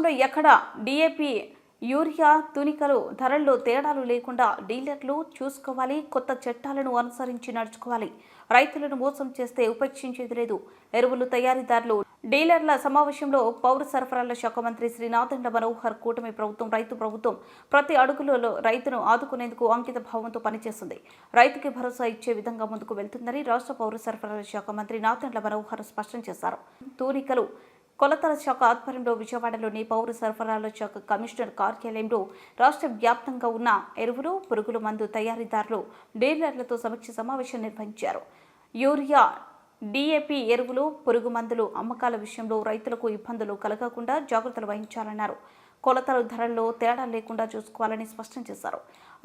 రాష్ట్రంలో ఎక్కడ DAP urea తునికలు ధరల్లో తేడాలు లేకుండా డీలర్లు చూసుకోవాలి. కొత్త చట్టాలను అనుసరించి నడుచుకోవాలి. రైతులను మోసం చేస్తే ఉపేక్షించేది లేదు. ఎరువులు తయారీదారులు డీలర్ల సమావేశంలో పౌర సరఫరాల శాఖ మంత్రి శ్రీ నాదెండ్ల మనోహర్ కూటమి ప్రభుత్వం రైతు ప్రభుత్వం ప్రతి అడుగులలో రైతును ఆదుకునేందుకు అంకిత భావంతో పనిచేస్తుంది. రైతుకి భరోసా ఇచ్చే విధంగా ముందుకు వెళ్తుందని రాష్ట్ర పౌర సరఫరాల శాఖ మంత్రి నాదెండ్ల మనోహర్ స్పష్టం చేశారు. తూనికలు కొలతల శాఖ ఆధ్వర్యంలో విజయవాడలోని పౌర సరఫరాల శాఖ కమిషనర్ కార్యాలయంలో రాష్ట్ర వ్యాప్తంగా ఉన్న ఎరువులు, పురుగుల మందు తయారీదారులు, డీలర్లతో సమీక్ష సమావేశం నిర్వహించారు. యూరియా, డీఏపీ ఎరువులు, పురుగు మందులు అమ్మకాల విషయంలో రైతులకు ఇబ్బందులు కలగకుండా జాగ్రత్తలు వహించాలన్నారు. కొలతల ధరల్లో తేడా లేకుండా చూసుకోవాలని స్పష్టం చేశారు.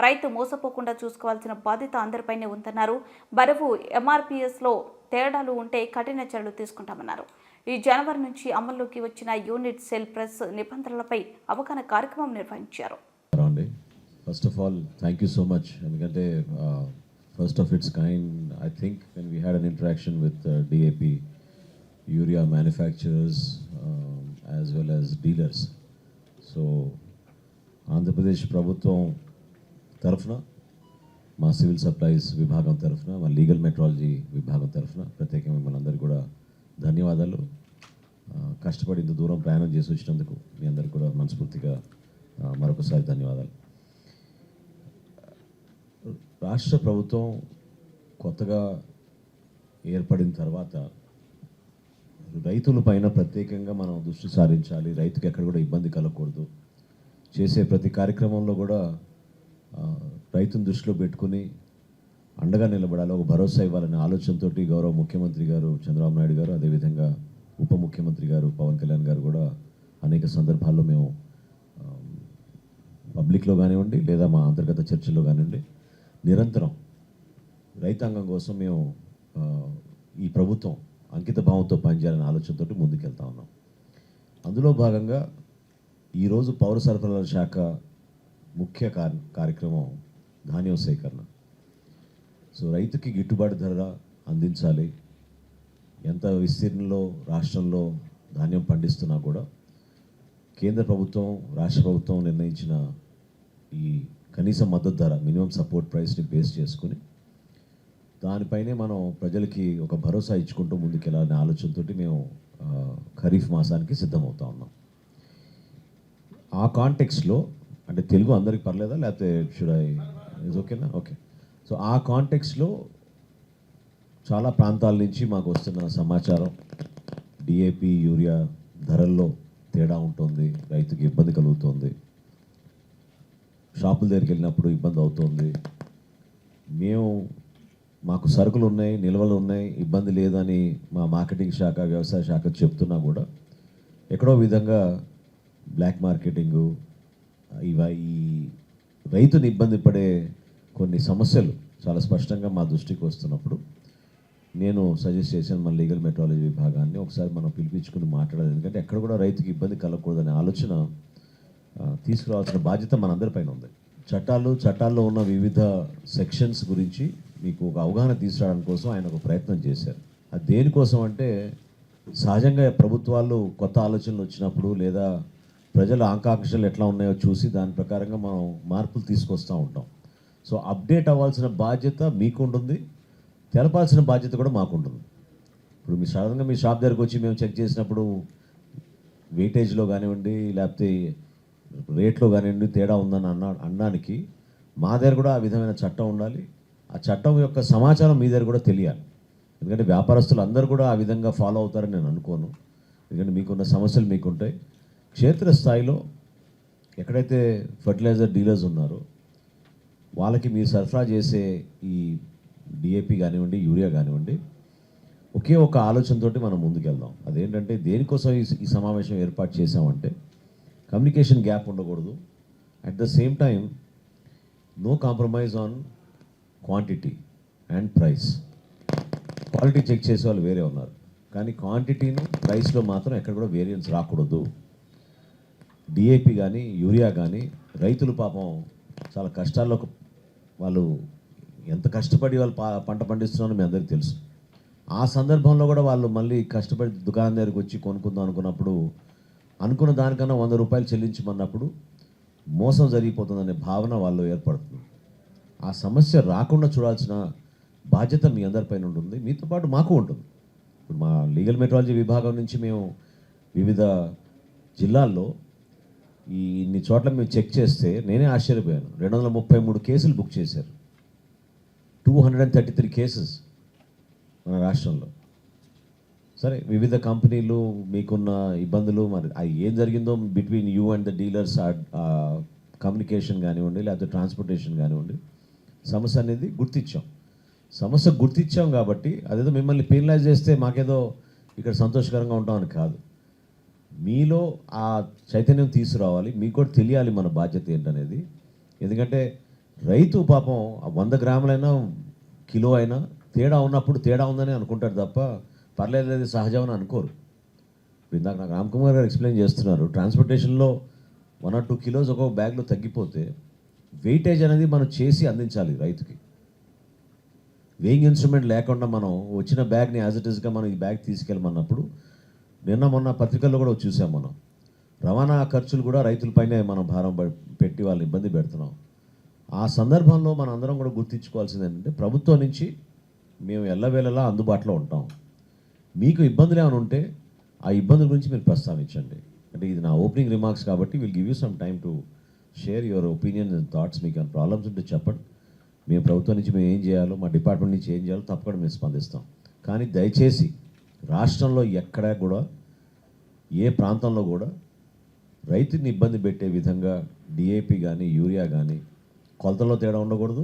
రైతు మోసపోకుండా చూసుకోవాల్సిన బాధ్యత అందరిపైనే ఉందన్నారు. బరువు ఎంఆర్పీఎస్లో తేడాలు ఉంటే కఠిన చర్యలు తీసుకుంటామన్నారు. ఈ జనవరి నుంచి అమల్లోకి వచ్చిన యూనిట్ సెల్ ప్రెస్ నిబంధనలపై అవగాహన కార్యక్రమం నిర్వహించారు. First of all, thank you so much. ఎందుకంటే first of its kind, I think when we had an interaction with DAP, urea manufacturers as well as dealers. So, Andhra Pradesh ప్రభుత్వం తరఫున మా సివిల్ సప్లైస్ విభాగం తరఫున మా లీగల్ మెట్రాలజీ విభాగం తరఫున ప్రత్యేకంగా మిమ్మల్ని అందరికీ కూడా ధన్యవాదాలు. కష్టపడి ఇంత దూరం ప్రయాణం చేసి వచ్చినందుకు మీ అందరికీ కూడా మనస్ఫూర్తిగా మరొకసారి ధన్యవాదాలు. రాష్ట్ర ప్రభుత్వం కొత్తగా ఏర్పడిన తర్వాత రైతుల పైన ప్రత్యేకంగా మనం దృష్టి సారించాలి. రైతుకి ఎక్కడ కూడా ఇబ్బంది కలగకూడదు. చేసే ప్రతి కార్యక్రమంలో కూడా రైతును దృష్టిలో పెట్టుకుని అండగా నిలబడాలి, ఒక భరోసా ఇవ్వాలనే ఆలోచనతో గౌరవ ముఖ్యమంత్రి గారు చంద్రబాబు నాయుడు గారు, అదేవిధంగా ఉప ముఖ్యమంత్రి గారు పవన్ కళ్యాణ్ గారు కూడా అనేక సందర్భాల్లో మేము పబ్లిక్లో కానివ్వండి లేదా మా అంతర్గత చర్చల్లో కానివ్వండి నిరంతరం రైతాంగం కోసం మేము ఈ ప్రభుత్వం అంకిత భావంతో పనిచేయాలనే ఆలోచనతో ముందుకెళ్తా ఉన్నాం. అందులో భాగంగా ఈరోజు పౌర సరఫరాల శాఖ ముఖ్య కార్యక్రమం ధాన్యం సేకరణ. సో రైతుకి గిట్టుబాటు ధర అందించాలి. ఎంత విస్తీర్ణంలో రాష్ట్రంలో ధాన్యం పండిస్తున్నా కూడా కేంద్ర ప్రభుత్వం రాష్ట్ర ప్రభుత్వం నిర్ణయించిన ఈ కనీస మద్దతు ధర మినిమం సపోర్ట్ ప్రైస్ని బేస్ చేసుకుని దానిపైనే మనం ప్రజలకి ఒక భరోసా ఇచ్చుకుంటూ ముందుకెళ్ళాలనే ఆలోచనతో మేము ఖరీఫ్ మాసానికి సిద్ధమవుతా ఉన్నాం. ఆ కాంటెక్స్లో అంటే తెలుగు అందరికి పర్లేదా లేకపోతే షుడ్ ఐ ఇస్ ఓకేనా? ఓకే. సో ఆ కాంటెక్స్లో చాలా ప్రాంతాల నుంచి మాకు వస్తున్న సమాచారం డిఏపి యూరియా ధరల్లో తేడా ఉంటుంది, రైతుకి ఇబ్బంది కలుగుతుంది, షాపుల దగ్గరికి వెళ్ళినప్పుడు ఇబ్బంది అవుతుంది, మాకు సరుకులు ఉన్నాయి, నిల్వలు ఉన్నాయి, ఇబ్బంది లేదని మా మార్కెటింగ్ శాఖ వ్యవసాయ శాఖ చెప్తున్నా కూడా ఎక్కడో విధంగా బ్లాక్ మార్కెటింగు ఈ రైతుని ఇబ్బంది పడే కొన్ని సమస్యలు చాలా స్పష్టంగా మా దృష్టికి వస్తున్నప్పుడు నేను సజెస్ట్ చేశాను మన లీగల్ మెట్రాలజీ విభాగాన్ని ఒకసారి మనం పిలిపించుకుని మాట్లాడాలి. ఎందుకంటే ఎక్కడ కూడా రైతుకి ఇబ్బంది కలగకూడదనే ఆలోచన తీసుకురావాల్సిన బాధ్యత మనందరిపైన ఉంది. చట్టాల్లో ఉన్న వివిధ సెక్షన్స్ గురించి మీకు ఒక అవగాహన తీసుకురావడం కోసం ఆయన ఒక ప్రయత్నం చేశారు. అది దేనికోసం అంటే సహజంగా ప్రభుత్వాలు కొత్త ఆలోచనలు వచ్చినప్పుడు లేదా ప్రజల ఆకాంక్షలు ఎట్లా ఉన్నాయో చూసి దాని ప్రకారంగా మనం మార్పులు తీసుకొస్తూ ఉంటాం. సో అప్డేట్ అవ్వాల్సిన బాధ్యత మీకుంటుంది, తెలపాల్సిన బాధ్యత కూడా మాకుంటుంది. ఇప్పుడు మీ సాధారణంగా మీ షాప్ దగ్గరకు వచ్చి మేము చెక్ చేసినప్పుడు వెయిటేజ్లో కానివ్వండి లేకపోతే రేట్లో కానివ్వండి తేడా ఉందని అనడానికి మా దగ్గర కూడా ఆ విధమైన చట్టం ఉండాలి. ఆ చట్టం యొక్క సమాచారం మీ దగ్గర కూడా తెలియాలి. ఎందుకంటే వ్యాపారస్తులు అందరూ కూడా ఆ విధంగా ఫాలో అవుతారని నేను అనుకోను. ఎందుకంటే మీకున్న సమస్యలు మీకుంటాయి. క్షేత్రస్థాయిలో ఎక్కడైతే ఫర్టిలైజర్ డీలర్స్ ఉన్నారో వాళ్ళకి మీరు సరఫరా చేసే ఈ డిఏపి కానివ్వండి యూరియా కానివ్వండి ఒకే ఒక ఆలోచనతోటి మనం ముందుకెళ్దాం. అదేంటంటే దేనికోసం ఈ సమావేశం ఏర్పాటు చేసామంటే కమ్యూనికేషన్ గ్యాప్ ఉండకూడదు. At the same time no compromise on quantity and price. Quality check చేసే వాళ్ళు వేరే ఉన్నారు, కానీ క్వాంటిటీను ప్రైస్లో మాత్రం ఎక్కడ కూడా వేరియన్స్ రాకూడదు. డిఏపి కానీ యూరియా కానీ రైతులు పాపం చాలా కష్టాల్లో వాళ్ళు ఎంత కష్టపడి వాళ్ళు పంట పండిస్తున్నారో మీ అందరికీ తెలుసు. ఆ సందర్భంలో కూడా వాళ్ళు మళ్ళీ కష్టపడి దుకాణం దగ్గరికి వచ్చి కొనుక్కుందాం అనుకున్నప్పుడు అనుకున్న దానికన్నా 100 రూపాయలు చెల్లించమన్నప్పుడు మోసం జరిగిపోతుందనే భావన వాళ్ళు ఏర్పడుతుంది. ఆ సమస్య రాకుండా చూడాల్సిన బాధ్యత మీ అందరిపైన ఉంటుంది, మీతో పాటు మాకు ఉంటుంది. ఇప్పుడు మా లీగల్ మెట్రాలజీ విభాగం నుంచి మేము వివిధ జిల్లాల్లో ఇన్ని చోట్ల మేము చెక్ చేస్తే నేనే ఆశ్చర్యపోయాను. 233 కేసులు బుక్ చేశారు. 233 కేసెస్ మన రాష్ట్రంలో. సరే, వివిధ కంపెనీలు మీకున్న ఇబ్బందులు, మరి అది ఏం జరిగిందో between you and the dealers communication కానివ్వండి, లేకపోతే ట్రాన్స్పోర్టేషన్ కానివ్వండి, సమస్య అనేది గుర్తించాం. సమస్య గుర్తించాం కాబట్టి అదేదో మిమ్మల్ని పెనలైజ్ చేస్తే మాకేదో ఇక్కడ సంతోషకరంగా ఉంటామని కాదు. మీలో ఆ చైతన్యం తీసుకురావాలి, మీకు కూడా తెలియాలి మన బాధ్యత ఏంటనేది. ఎందుకంటే రైతు పాపం 100 గ్రాములైనా కిలో అయినా తేడా ఉన్నప్పుడు తేడా ఉందని అనుకుంటారు తప్ప పర్లేదు సహజం అని అనుకోరు. ఇందాక నాకు రామ్ కుమార్ గారు ఎక్స్ప్లెయిన్ చేస్తున్నారు, ట్రాన్స్పోర్టేషన్లో 1 or 2 కిలోస్ ఒక్కొక్క బ్యాగ్లో తగ్గిపోతే వెయిటేజ్ అనేది మనం చేసి అందించాలి రైతుకి. వేయింగ్ ఇన్స్ట్రుమెంట్ లేకుండా మనం వచ్చిన బ్యాగ్ని యాజ్ ఇట్ ఈస్గా మనం ఈ బ్యాగ్ తీసుకెళ్ళమన్నప్పుడు మొన్న పత్రికల్లో కూడా చూసాం మనం. రవాణా ఖర్చులు కూడా రైతులపైనే మనం భారం పెట్టి వాళ్ళని ఇబ్బంది పెడుతున్నాం. ఆ సందర్భంలో మనం అందరం కూడా గుర్తించుకోవాల్సింది ఏంటంటే ప్రభుత్వం నుంచి మేము ఎల్లవేళలా అందుబాటులో ఉంటాం. మీకు ఇబ్బందులు ఏమైనా ఉంటే ఆ ఇబ్బందుల గురించి మీరు ప్రస్తావించండి. అంటే ఇది నా ఓపెనింగ్ రిమార్క్స్ కాబట్టి will give you some time to share your opinion and thoughts. మీకు ఏమైనా ప్రాబ్లమ్స్ ఉంటే చెప్పండి. మేము ప్రభుత్వం నుంచి మేము ఏం చేయాలో, మా డిపార్ట్మెంట్ నుంచి ఏం చేయాలో తప్పకుండా మేము స్పందిస్తాం. కానీ దయచేసి రాష్ట్రంలో ఎక్కడా కూడా ఏ ప్రాంతంలో కూడా రైతుని ఇబ్బంది పెట్టే విధంగా డిఏపి కానీ యూరియా కానీ కొలతల్లో తేడా ఉండకూడదు,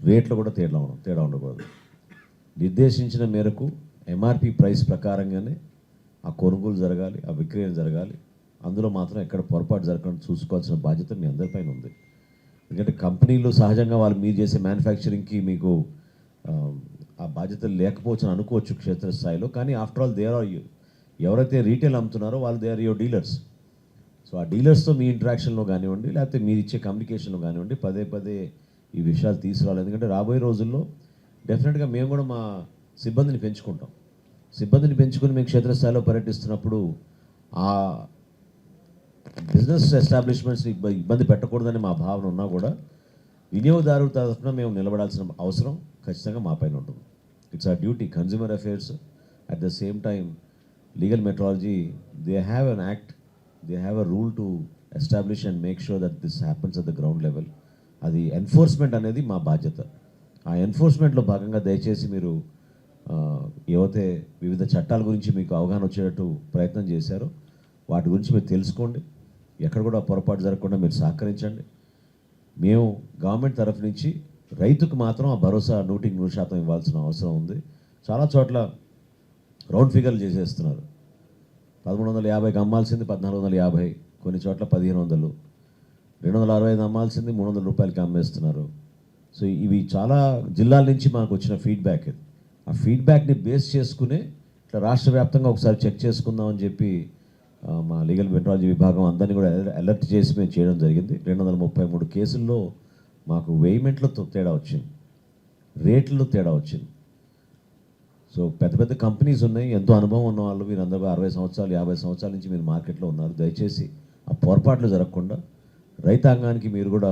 రేట్లో కూడా తేడా ఉండకూడదు. నిర్దేశించిన మేరకు ఎంఆర్పి ప్రైస్ ప్రకారంగానే ఆ కొనుగోలు జరగాలి, ఆ విక్రయం జరగాలి. అందులో మాత్రం ఎక్కడ పొరపాటు జరగకుండా చూసుకోవాల్సిన బాధ్యత మీ అందరిపైన ఉంది. ఎందుకంటే కంపెనీలు సహజంగా వాళ్ళు మీరు చేసే మ్యానుఫ్యాక్చరింగ్కి మీకు ఆ బాధ్యతలు లేకపోవచ్చు అని అనుకోవచ్చు క్షేత్రస్థాయిలో. కానీ ఆఫ్టర్ ఆల్ ఎవరైతే రీటైల్ అమ్ముతున్నారో వాళ్ళు they are your dealers. So ఆ డీలర్స్తో మీ ఇంటరాక్షన్లో కానివ్వండి, లేకపోతే మీరు ఇచ్చే కమ్యూనికేషన్లో కానివ్వండి, పదే ఈ విషయాలు తీసుకురావాలి. ఎందుకంటే రాబోయే రోజుల్లో డెఫినెట్గా మేము కూడా మా సిబ్బందిని పెంచుకుంటాం. సిబ్బందిని పెంచుకుని మేము క్షేత్రస్థాయిలో పర్యటిస్తున్నప్పుడు ఆ బిజినెస్ ఎస్టాబ్లిష్మెంట్స్ని ఇబ్బంది పెట్టకూడదని మా భావన ఉన్నా కూడా వినియోగదారుల తరఫున మేము నిలబడాల్సిన అవసరం ఖచ్చితంగా మా పైన ఉంటుంది. ఇట్స్ ఆ duty. Consumer affairs at the same time legal metrology they have an act, they have a rule to establish and make sure that this happens at the ground level. అది ఎన్ఫోర్స్మెంట్ అనేది మా బాధ్యత. ఆ ఎన్ఫోర్స్మెంట్లో భాగంగా దయచేసి మీరు ఏవైతే వివిధ చట్టాల గురించి మీకు అవగాహన వచ్చేటట్టు ప్రయత్నం చేశారో వాటి గురించి మీరు తెలుసుకోండి. ఎక్కడ కూడా పొరపాటు జరగకుండా మీరు సహకరించండి. మేము గవర్నమెంట్ తరఫు నుంచి రైతుకు మాత్రం ఆ భరోసా 100% ఇవ్వాల్సిన అవసరం ఉంది. చాలా చోట్ల రౌండ్ ఫిగర్లు చేసేస్తున్నారు. 1350కి అమ్మాల్సింది 1450, కొన్ని చోట్ల 1500, 265 అమ్మాల్సింది 300 రూపాయలకి అమ్మేస్తున్నారు. సో ఇవి చాలా జిల్లాల నుంచి మాకు వచ్చిన ఫీడ్బ్యాక్. ఇది ఆ ఫీడ్బ్యాక్ని బేస్ చేసుకునే ఇట్లా రాష్ట్ర వ్యాప్తంగా ఒకసారి చెక్ చేసుకుందామని చెప్పి మా లీగల్ మెట్రాలజీ విభాగం అందరినీ కూడా అలర్ట్ చేసి మేము చేయడం జరిగింది. 233 కేసుల్లో మాకు వేయిమెంట్లతో తేడా వచ్చింది, రేట్లలో తేడా వచ్చింది. సో పెద్ద కంపెనీస్ ఉన్నాయి, ఎంతో అనుభవం ఉన్న వాళ్ళు, మీరందరూ 60 సంవత్సరాలు 50 సంవత్సరాల నుంచి మీరు మార్కెట్లో ఉన్నారు. దయచేసి ఆ పొరపాట్లు జరగకుండా రైతాంగానికి మీరు కూడా